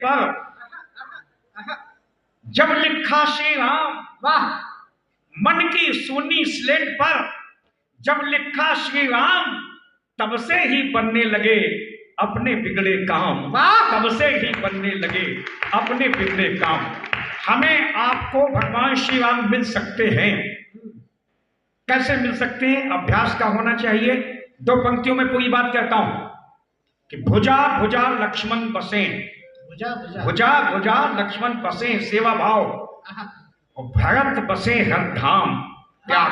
पर जब लिखा श्री राम, वाह, मन की सुनी स्लेट पर जब लिखा श्री राम, तब से ही बनने लगे अपने बिगड़े काम। वाह, तब से ही बनने लगे अपने बिगड़े काम। हमें आपको भगवान श्री राम मिल सकते हैं। कैसे मिल सकते हैं? अभ्यास का होना चाहिए। दो पंक्तियों में पूरी बात कहता हूं कि भुजा भुजा लक्ष्मण बसे, भुजा भुजा भुजा भुजा लक्ष्मण बसे सेवा भाव, और भरत बसे हर धाम त्याग।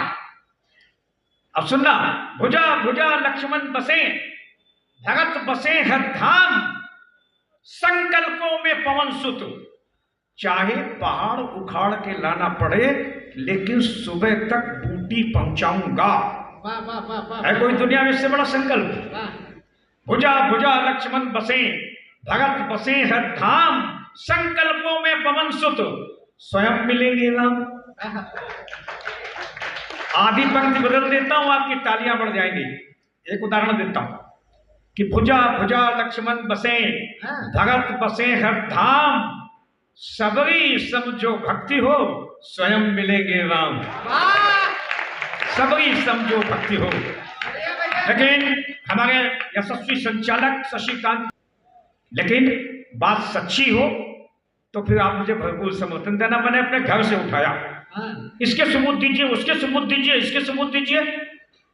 अब सुनना, भुजा भुजा लक्ष्मण बसे, भरत बसे हर धाम, संकल्पों में पवन सुत, चाहे पहाड़ उखाड़ के लाना पड़े लेकिन सुबह तक बूटी पहुंचाऊंगा। वाह वाह वाह वाह, है कोई दुनिया में इससे बड़ा संकल्प? वाह, भुजा भुजा लक्ष्मण बसे, भरत बसे हर धाम, संकल्पों में पवन सुत, स्वयं मिलेंगे राम। आधी पंक्ति बदल देता हूं, आपकी तालियां बढ़ जाएंगी। एक उदाहरण देता हूं कि भुजा भुजा लक्ष्मण बसे, भरत बसे हर धाम, सबरी समझो भक्ति हो, स्वयं मिलेंगे राम। वाह, सबरी समझो भक्ति हो। लेकिन हमारे यशस्वी संचालक शशिकांत, लेकिन बात सच्ची हो तो फिर आप मुझे भरपूर समर्थन देना। मैंने अपने घर से उठाया, इसके सबूत दीजिए, उसके सबूत दीजिए, इसके सबूत दीजिए।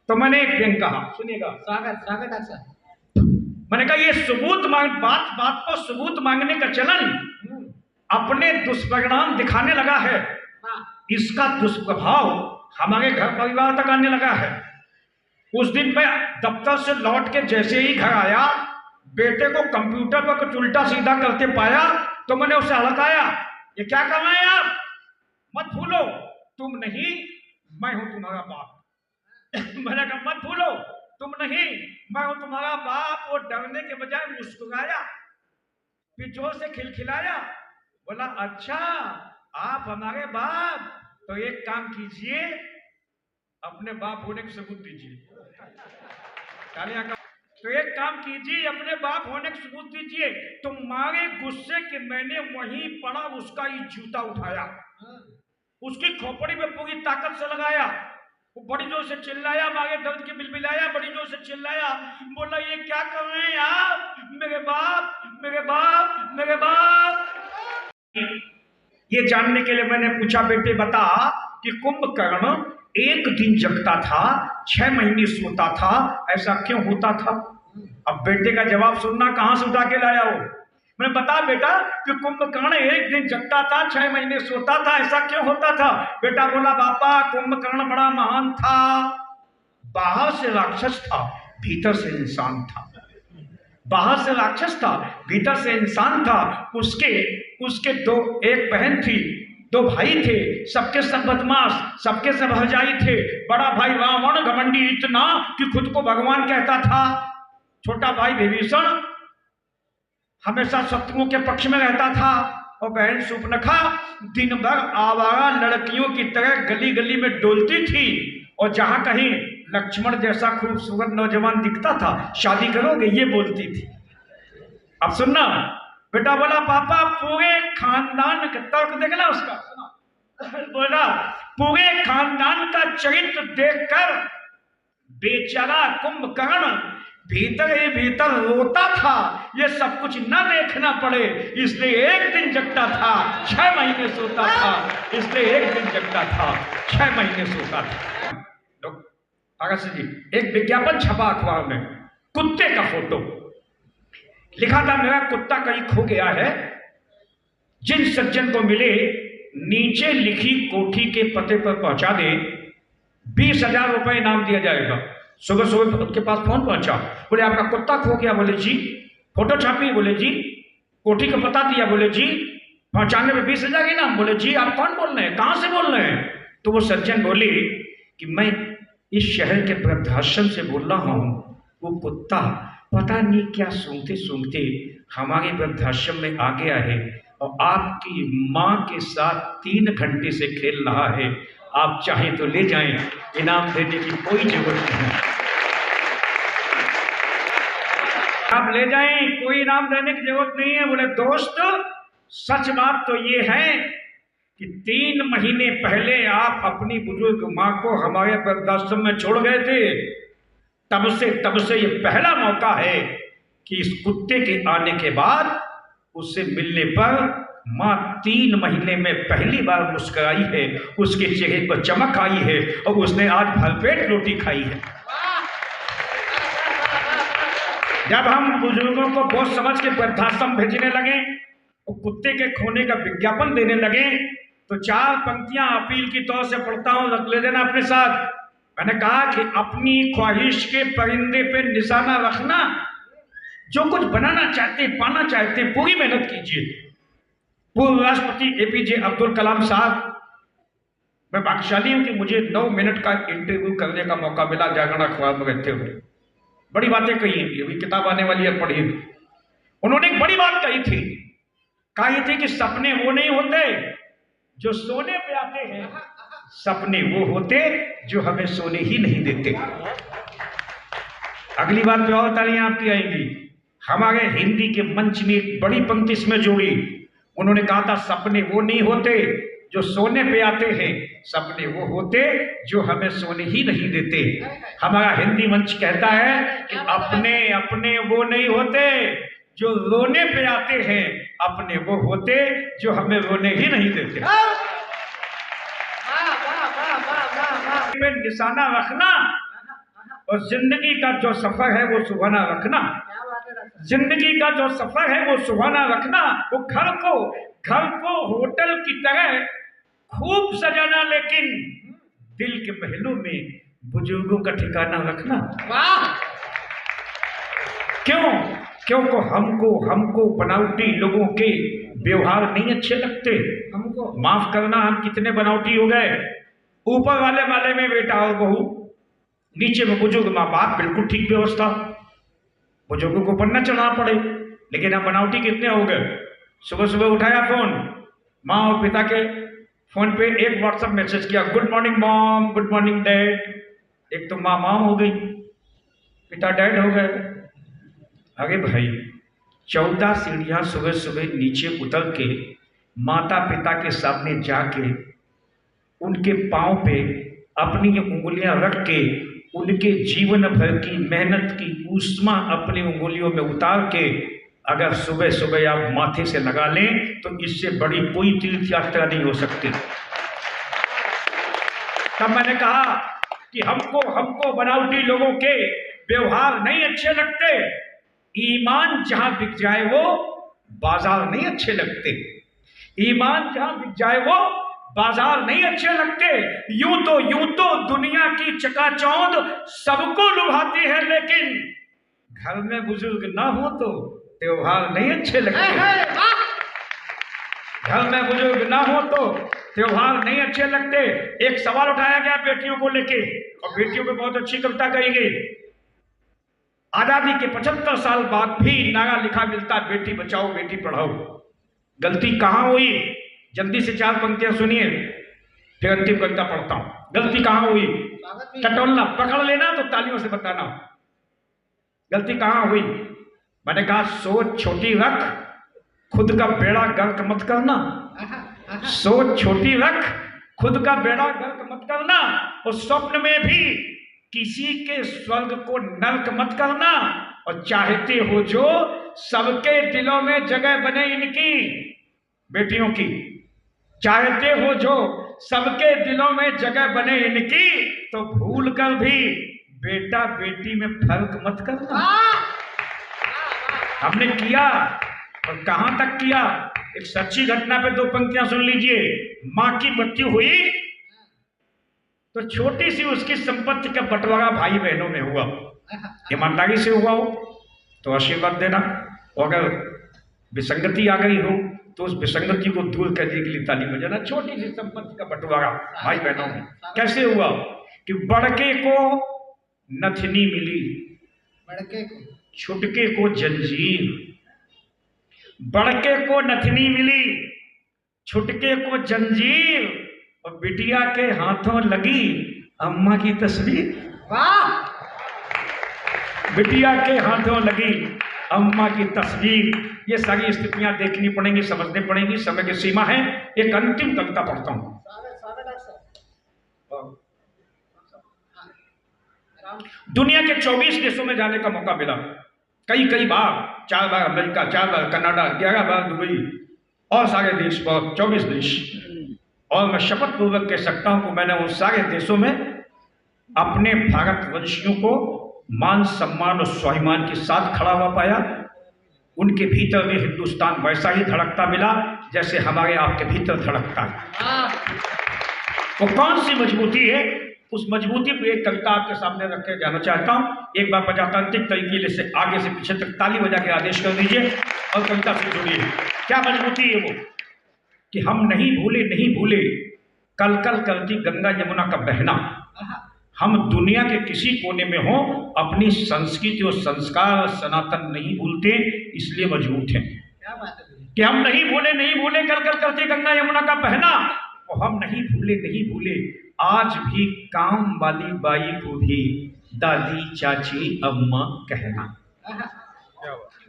तो मैंने एक दिन कहा, सुनिएगा, स्वागत स्वागत है सर। मैंने कहा ये सबूत मांग, बात बात पर सबूत मांगने का चलन अपने दुष्परिणाम दिखाने लगा है। इसका दुष्प्रभाव हमारे घर परिवार तक आने लगा है। उस दिन मैं दफ्तर से लौट के जैसे ही घर आया, बेटे को कंप्यूटर पर कुछ उल्टा सीधा करते पाया तो मैंने उसे हड़काया, ये क्या कर रहे हैं आप? मत भूलो तुम नहीं, मैं हूं तुम्हारा बाप। मैंने कहा मत भूलो तुम नहीं, मैं हूं तुम्हारा बाप। वो डरने के बजाय मुस्कुराया, फिर जोर से खिलखिलाया, बोला अच्छा आप हमारे बाप, तो एक काम कीजिए, अपने बाप होने के सबूत दीजिए। तालियां का। तो एक काम कीजिए, अपने बाप होने के सबूत दीजिए। तुम्हारे गुस्से के मैंने वहीं पड़ा उसका ही जूता उठाया, उसकी खोपड़ी में पूरी ताकत से लगाया। वो बड़ी जोर से चिल्लाया, मारे दर्द के बिलबिलाया, बड़ी जोर से चिल्लाया, बोला ये क्या कर रहे हैं आप? मेरे बाप, मेरे बाप, मेरे बाप। ये जानने के लिए मैंने पूछा, बेटे बता कि कुंभकर्ण एक दिन जगता था, 6 महीने सोता था, ऐसा क्यों होता था? अब बेटे का जवाब सुनना, कहां से उठा के लाया वो। मैंने बता बेटा कि कुंभकर्ण एक दिन जगता था, 6 महीने सोता था, ऐसा क्यों होता था? बेटा बोला पापा कुंभकर्ण बड़ा महान था, बाहर से राक्षस था, भीतर से इंसान था। बाहर से राक्षस था, भीतर से इंसान था। उसके दो, एक बहन थी, 2 भाई थे, सबके सब बदमाश, सबके सब हरजाई थे। बड़ा भाई रावण घमंडी इतना कि खुद को भगवान कहता था। छोटा भाई विभीषण हमेशा शत्रुओं के पक्ष में रहता था। और बहन शूर्पणखा दिन भर आवारा लड़कियों की तरह गली गली में डोलती थी, और जहां कहीं लक्ष्मण जैसा खूबसूरत नौजवान दिखता था, शादी करोगे, ये बोलती थी। अब सुनना, बेटा बोला पापा पूरे खानदान का तर्क देखना उसका, बोला पूरे खानदान का चरित्र देखकर बेचारा कुंभकर्ण भीतर ही भीतर रोता था, ये सब कुछ न देखना पड़े, इसलिए एक दिन जगता था, 6 महीने सोता था, इसलिए एक दिन जगता था, 6 महीने सोता था। अगस्त जी, एक विज्ञापन छपा अखबार में, कुत्ते का फोटो लिखा था, मेरा कुत्ता कहीं खो गया है, जिन सज्जन को मिले नीचे लिखी कोठी के पते पर पहुंचा दे, 20,000 रुपए इनाम दिया जाएगा। सुबह सुबह उसके पास फोन पहुंचा, बोले आपका कुत्ता खो गया। बोले जी। फोटो छापी? बोले जी। कोठी का पता दिया? बोले जी। पहुंचाने में 20,000 इनाम? बोले जी। आप कौन बोल रहे हैं, कहां से बोल रहे हैं? तो वो सज्जन बोले कि मैं इस शहर के वृद्धाश्रम से बोल रहा हूं, वो कुत्ता पता नहीं क्या सूंघते सूंघते हमारे वृद्धाश्रम में आ गया है, और आपकी मां के साथ 3 घंटे से खेल रहा है, आप चाहें तो ले जाएं, इनाम देने की कोई जरूरत नहीं। आप ले जाएं, कोई इनाम देने की जरूरत नहीं है। बोले दोस्त, सच बात तो ये है कि 3 महीने पहले आप अपनी बुजुर्ग माँ को हमारे वृद्धाश्रम में छोड़ गए थे। तब से ये पहला मौका है कि इस कुत्ते के आने के बाद उससे मिलने पर माँ 3 महीने में पहली बार मुस्कुराई है, उसके चेहरे पर चमक आई है और उसने आज भरपेट रोटी खाई है। जब हम बुजुर्गों को बहुत समझ के वृद्धाश्रम भेजने लगे और कुत्ते के खोने का विज्ञापन देने लगे, तो 4 पंक्तियां अपील की तौर से पढ़ता हूं, रख ले देना अपने साथ। मैंने कहा कि अपनी ख्वाहिश के परिंदे पे निशाना रखना, जो कुछ बनाना चाहते, पाना चाहते, पूरी मेहनत कीजिए। पूर्व राष्ट्रपति APJ अब्दुल कलाम साहब, मैं भाग्यशाली हूं कि मुझे 9 मिनट का इंटरव्यू करने का मौका मिला जागरण अखबार में रहते हुए। बड़ी बातें कही हैं, अभी किताब आने वाली है, पढ़िए। उन्होंने एक बड़ी बात कही थी, कही थी कि सपने वो नहीं होते जो सोने पे आते हैं, सपने वो होते जो हमें सोने ही नहीं देते। अगली बात पे और तालियां आपकी आएंगी। हमारे हिंदी के मंच ने एक बड़ी पंक्ति इसमें जोड़ी। उन्होंने कहा था सपने वो नहीं होते जो सोने पे आते हैं, सपने वो होते जो हमें सोने ही नहीं देते। हमारा हिंदी मंच कहता है कि अपने अपने वो नहीं होते जो रोने पे आते हैं, अपने वो होते जो हमें रोने ही नहीं देते। निशाना रखना और जिंदगी का जो सफर है वो सुहाना रखना। जिंदगी का जो सफर है वो सुहाना रखना। वो घर को होटल की तरह खूब सजाना, लेकिन दिल के महलों में बुजुर्गों का ठिकाना रखना। क्योंकि हमको बनावटी लोगों के व्यवहार नहीं अच्छे लगते। हमको माफ करना, हम कितने बनावटी हो गए। ऊपर वाले में बेटा और बहू, नीचे में बुजुर्ग माँ बाप, बिल्कुल ठीक व्यवस्था। बुजुर्गों को पन्ना चढ़ाना पड़े, लेकिन हम बनावटी कितने हो गए। सुबह सुबह उठाया फोन, माँ और पिता के फोन पे एक व्हाट्सएप मैसेज किया, good morning mom, good morning dad. एक तो माँ मॉम हो गई, पिता डैड हो गए। अरे भाई, 14 सीढ़ियां सुबह सुबह नीचे उतर के माता पिता के सामने जाके उनके पांव पे अपनी उंगलियां रख के उनके जीवन भर की मेहनत की ऊष्मा अपनी उंगलियों में उतार के अगर सुबह सुबह आप माथे से लगा लें तो इससे बड़ी कोई तीर्थ यात्रा नहीं हो सकती। तब मैंने कहा कि हमको बनावटी लोगों के व्यवहार नहीं अच्छे लगते। ईमान जहां बिक जाए वो बाजार नहीं अच्छे लगते। ईमान जहां बिक जाए वो बाजार नहीं अच्छे लगते। यूं तो दुनिया की चकाचौंध सबको लुभाती है, लेकिन घर में बुजुर्ग ना हो तो त्योहार नहीं अच्छे लगते। घर में बुजुर्ग ना हो तो त्योहार नहीं अच्छे लगते। एक सवाल उठाया गया बेटियों को लेके, और बेटियों पे बहुत अच्छी कविता कही गई। आजादी के 75 साल बाद भी नारा लिखा मिलता, बेटी बचाओ बेटी पढ़ाओ। गलती कहां हुई? जल्दी से 4 पंक्तियां सुनिए, फिर अंतिम कविता पढ़ता हूं। गलती कहां हुई? टटोलना, पकड़ लेना तो तालियों से बताना। गलती कहां हुई? मैंने कहा सोच छोटी रख, खुद का बेड़ा गर्क मत करना। सोच छोटी रख, खुद का बेड़ा गर्क मत करना। और स्वप्न में भी किसी के स्वर्ग को नर्क मत करना। और चाहते हो जो सबके दिलों में जगह बने इनकी, बेटियों की, चाहते हो जो सबके दिलों में जगह बने इनकी, तो भूल कर भी बेटा बेटी में फर्क मत करना। हमने किया, और कहां तक किया? एक सच्ची घटना पे 2 पंक्तियां सुन लीजिए। मां की मृत्यु हुई तो छोटी सी उसकी संपत्ति का बंटवारा भाई बहनों में हुआ। ईमानदारी से हुआ हो तो आशीर्वाद देना, और अगर विसंगति आ गई हो तो उस विसंगति को दूर करने के लिए ताली बजाना। छोटी सी संपत्ति का बंटवारा भाई बहनों में कैसे हुआ कि बड़के को नथनी मिली, बड़के को, छुटके को जंजीर। बड़के को नथनी मिली, छुटके को जंजीर, और बिटिया के हाथों लगी अम्मा की तस्वीर। वाह! बिटिया के हाथों लगी अम्मा की तस्वीर, ये सारी स्थितियां देखनी पड़ेंगी, समझनी पड़ेंगी। समय की सीमा है। एक अंतिम कविता पढ़ता हूं। दुनिया के 24 देशों में जाने का मौका मिला, कई बार, 4 बार अमेरिका, 4 बार कनाडा, 11 बार दुबई और सारे देश, बहुत 24 देश। और मैं शपथ पूर्वक कह सकता हूं कि मैंने उन सारे देशों में अपने भारतवंशियों को मान सम्मान और स्वाभिमान के साथ खड़ा हुआ पाया। उनके भीतर में हिंदुस्तान वैसा ही धड़कता मिला जैसे हमारे आपके भीतर धड़कता है। वो कौन सी मजबूती है, उस मजबूती पे एक कविता आपके सामने रख के जाना चाहता हूं। एक बार प्रजातांत्रिक तरीके से आगे से पीछे तक ताली बजा के आदेश कर दीजिए और कविता से जुड़िए। क्या मजबूती है वो कि हम नहीं भूले कल कल करती गंगा यमुना का बहना। हम दुनिया के किसी कोने में हो, अपनी संस्कृति और संस्कार सनातन नहीं भूलते, इसलिए मजबूत हैं। क्या बात है कि हम नहीं भूले कल कल करती गंगा यमुना का बहना, और हम नहीं भूले आज भी काम वाली बाई को भी दादी चाची अम्मा कहना।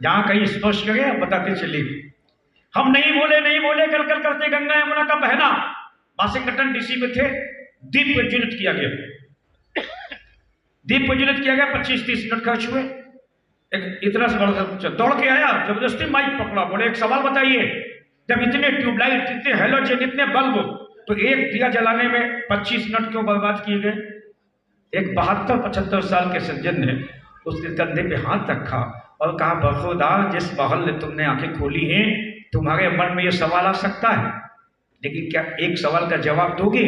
जहां कहीं स्पर्श करें अब बताते चलिए। हम नहीं भूले कल कल करते गंगा यमुना का बहना। वाशिंगटन डीसी में थे, दीप प्रज्वलित किया गया। 25-30 मिनट खर्च हुए। एक इतना से बड़ा दौड़ के आया, जबरदस्ती माइक पकड़ा, बोले एक सवाल बताइए, जब इतने ट्यूबलाइट, इतने हेलोजन, इतने बल्ब, तो एक दिया जलाने में 25 मिनट क्यों बर्बाद किए गए? एक 72-75 साल के सज्जन ने उसके कंधे पे हाथ रखा और कहा, बखुदा जिस बहल ने तुमने आंखें खोली हैं, तुम्हारे मन में यह सवाल आ सकता है, लेकिन क्या एक सवाल का जवाब दोगे?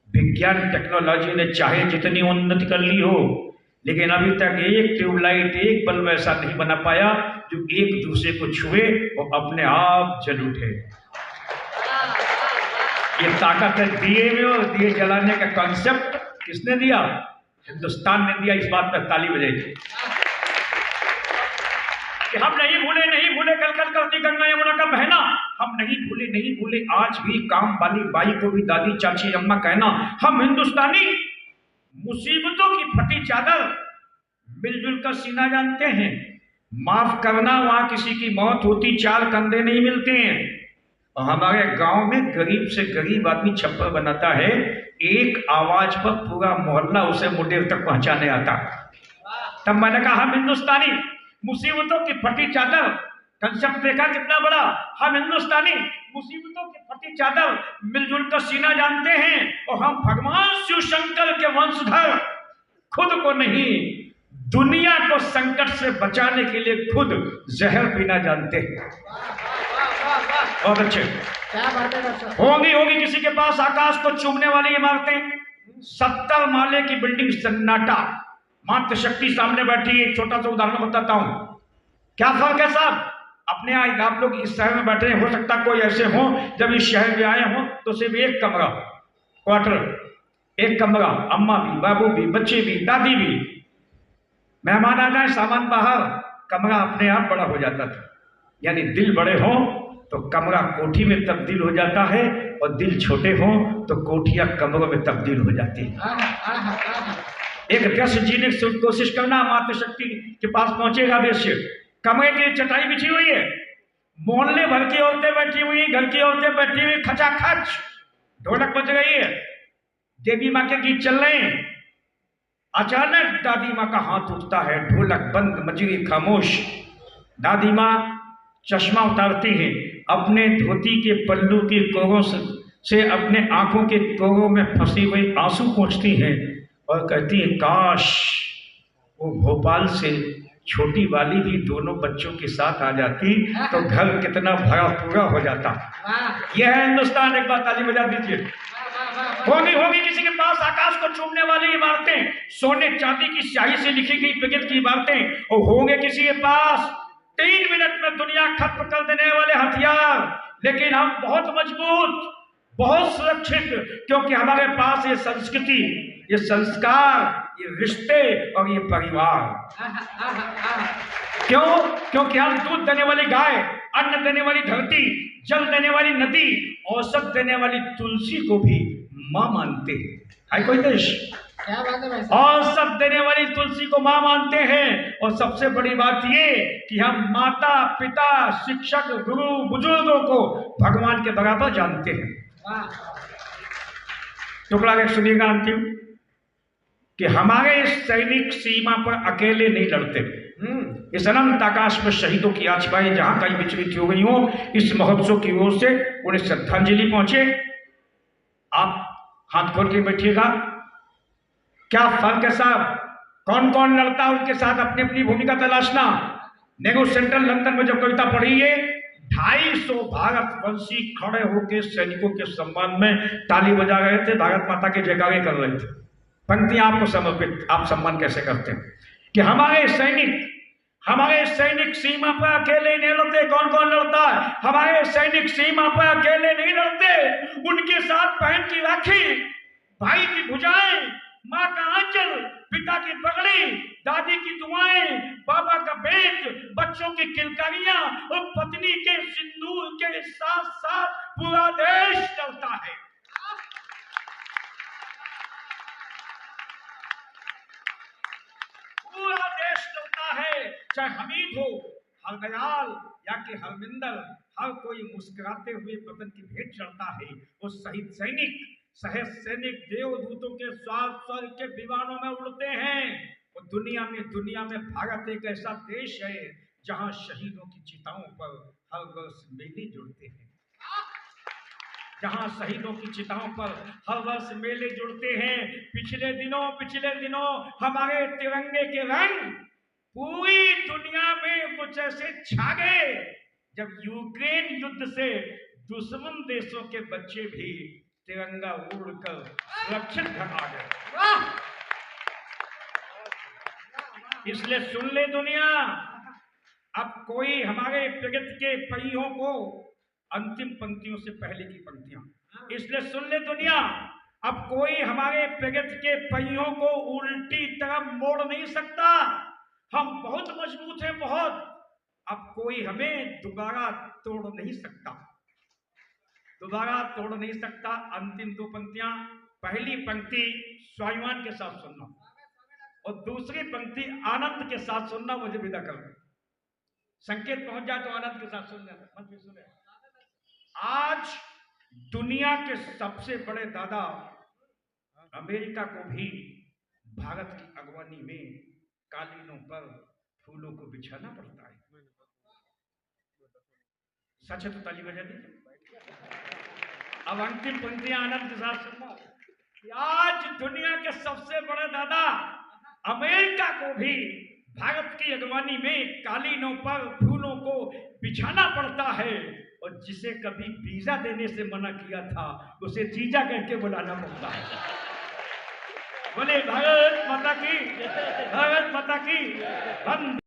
विज्ञान टेक्नोलॉजी ने चाहे जितनी उन्नति कर ली हो, लेकिन अभी तक एक ट्यूबलाइट, एक बल्ब ऐसा नहीं बना पाया जो एक दूसरे को छुए और अपने आप जल उठे। ये ताकत है दिए में, और दिए जलाने का कॉन्सेप्ट किसने दिया? हिंदुस्तान ने दिया। इस बात पर ताली बजाइए कि हम नहीं भूले कल कल करती गंगा यमुना का बहना। हम नहीं भूले आज भी काम वाली बाई को भी दादी चाची अम्मा कहना। हम हिंदुस्तानी मुसीबतों की फटी चादर मिलजुल कर सीना जानते हैं। माफ करना, वहां किसी की मौत होती 4 कंधे नहीं मिलते हैं। और हमारे गांव में गरीब से गरीब आदमी छप्पर बनाता है, एक आवाज पर पूरा मोहल्ला उसे मुंडेर तक पहुंचाने आता। तब मैंने कहा हम हिंदुस्तानी मुसीबतों की फटी चादर, कंसेप्ट देखा कितना बड़ा। हम हिंदुस्तानी मुसीबतों की फटी चादर मिलजुल कर सीना जानते हैं, और हम भगवान शिव शंकर के वंशधर खुद को नहीं, दुनिया को संकट से बचाने के लिए खुद जहर पीना जानते हैं। बहुत अच्छे। क्या बात है डॉक्टर साहब। होगी किसी के पास आकाश को चूमने वाली इमारतें, 70 माले की बिल्डिंग, सन्नाटा, मातृ शक्ति सामने बैठी। एक छोटा सा उदाहरण बताता हूं। क्या फर्क है साहब? अपने आप लोग इस शहर में बैठे, हो सकता कोई ऐसे हो जब इस शहर में आए हो तो सिर्फ एक कमरा, क्वार्टर, एक कमरा, अम्मा भी, बाबू भी, बच्चे भी, दादी भी, मेहमान आ जाए, सामान बाहर, कमरा अपने आप बड़ा हो जाता था। यानी दिल बड़े हो तो कमरा कोठी में तब्दील हो जाता है, और दिल छोटे हो तो कोठियां कमरों में तब्दील हो जाती है। एक दृश्य जीने की कोशिश करना, मातृ शक्ति के पास पहुंचेगा दृश्य। कमरे की चटाई बिछी हुई है, मोहल्ले भर की औरतें बैठी हुई, घर की औरतें बैठी हुई, खचाखच ढोलक बज रही है, देवी माँ के गीत चल रहे हैं। अचानक दादी माँ का हाथ उठता है, ढोलक बंद, मजरी खामोश। दादी माँ चश्मा उतारती हैं, अपने धोती के पल्लू के कोरों से अपने आंखों के कोरों में फंसी हुई आंसू पोंछती हैं और कहती है, काश वो भोपाल से छोटी वाली भी दोनों बच्चों के साथ आ जाती तो घर कितना भरा पूरा हो जाता। यह है हिंदुस्तान। एक बार ताली बजा दीजिए। होगी किसी के पास आकाश को चूमने वाली इमारतें, सोने चांदी की स्याही से लिखी गई प्रगति की इमारतें, और होंगे किसी के पास 3 मिनट में दुनिया खत्म कर देने वाले हथियार। लेकिन हम बहुत मजबूत, बहुत सुरक्षित, क्योंकि हमारे पास ये संस्कृति, ये संस्कार, ये रिश्ते और ये परिवार। क्यों? क्योंकि हम दूध देने वाली गाय, अन्न देने वाली धरती, जल देने वाली नदी, औषध देने वाली तुलसी को भी मां मानते हैं। है कोई देश? क्या बात है भाई साहब। और सब देने वाली तुलसी को मां मानते हैं। और सबसे बड़ी बात ये कि हम माता पिता शिक्षक गुरु बुजुर्गों को भगवान के बराबर जानते हैं। वाह। टुकड़ा के सुनिएगा अंतिम कि हमारे सैनिक सीमा पर अकेले नहीं लड़ते। इस अनंत आकाश में शहीदों की आत्माएं जहां कहीं विचलित हो गई हो, इस महोत्सव की ओर से उन्हें श्रद्धांजलि पहुंचे। आप हाथ खोल के बैठिएगा। क्या फर्क है साहब, कौन कौन लड़ता है उनके साथ अपनी अपनी भूमिका तलाशना। नेहरू सेंट्रल लंदन में जब कविता पढ़ी है, 250 भारतवंशी खड़े होकर सैनिकों के सम्मान में ताली बजा रहे थे, भारत माता के जयकारे कर रहे थे। पंक्तियां आपको समर्पित, आप सम्मान कैसे करते हैं कि हमारे सैनिक सीमा पर अकेले नहीं लड़ते। कौन कौन लड़ता है? हमारे सैनिक सीमा पर अकेले नहीं लड़ते, उनके साथ बहन की राखी, भाई की भुजाएं, माँ का आंचल, पिता की पगड़ी, दादी की दुआएं, बाबा का बेच, बच्चों की किलकारियां और पत्नी के सिंदूर के साथ साथ पूरा देश लड़ता है। पूरा देश लड़ता है। चाहे हमीद हो, हरदयाल या कि हरमिंदर, हर कोई मुस्कुराते हुए वतन की भेंट चढ़ता है। वो शहीद सैनिक देवदूतों के स्वर्ग के विमानों में उड़ते हैं। और दुनिया में भारत एक ऐसा देश है जहां शहीदों की चिताओं पर हर वर्ष मेले जुड़ते हैं। जहां शहीदों की चिताओं पर हर वर्ष मेले जुड़ते हैं। पिछले दिनों हमारे तिरंगे के रंग पूरी दुनिया में कुछ ऐसे छा गए जब यूक्रेन युद्ध से दुश्मन देशों के बच्चे भी तिरंगा उड़कर सुरक्षित घर आ गए। इसलिए सुन ले दुनिया, अब कोई हमारे प्रगति के पहियों को, अंतिम पंक्तियों से पहले की पंक्तियां, इसलिए सुन ले दुनिया, अब कोई हमारे प्रगति के पहियों को उल्टी तरफ मोड़ नहीं सकता। हम बहुत मजबूत हैं, बहुत। अब कोई हमें दोबारा तोड़ नहीं सकता। अंतिम दो पंक्तियां, पहली पंक्ति स्वाभिमान के साथ सुनना और दूसरी पंक्ति आनंद के साथ सुनना। मुझे विदा करना, संकेत पहुंच जाए तो आनंद के साथ सुनना, मत भी सुने। आज दुनिया के सबसे बड़े दादा अमेरिका को भी भारत की अगवानी में कालीनों पर फूलों को बिछाना पड़ता है। सच है तो ताली बजा दीजिए। अब अंतिम पंक्तियां आनंद के साथ सुनना। आज दुनिया के सबसे बड़े दादा अमेरिका को भी भारत की अगवानी में कालीनों पर फूलों को बिछाना पड़ता है। और जिसे कभी वीजा देने से मना किया था, उसे जीजा कह के बुलाना पड़ता है। बोले भारत माता की, भारत माता की।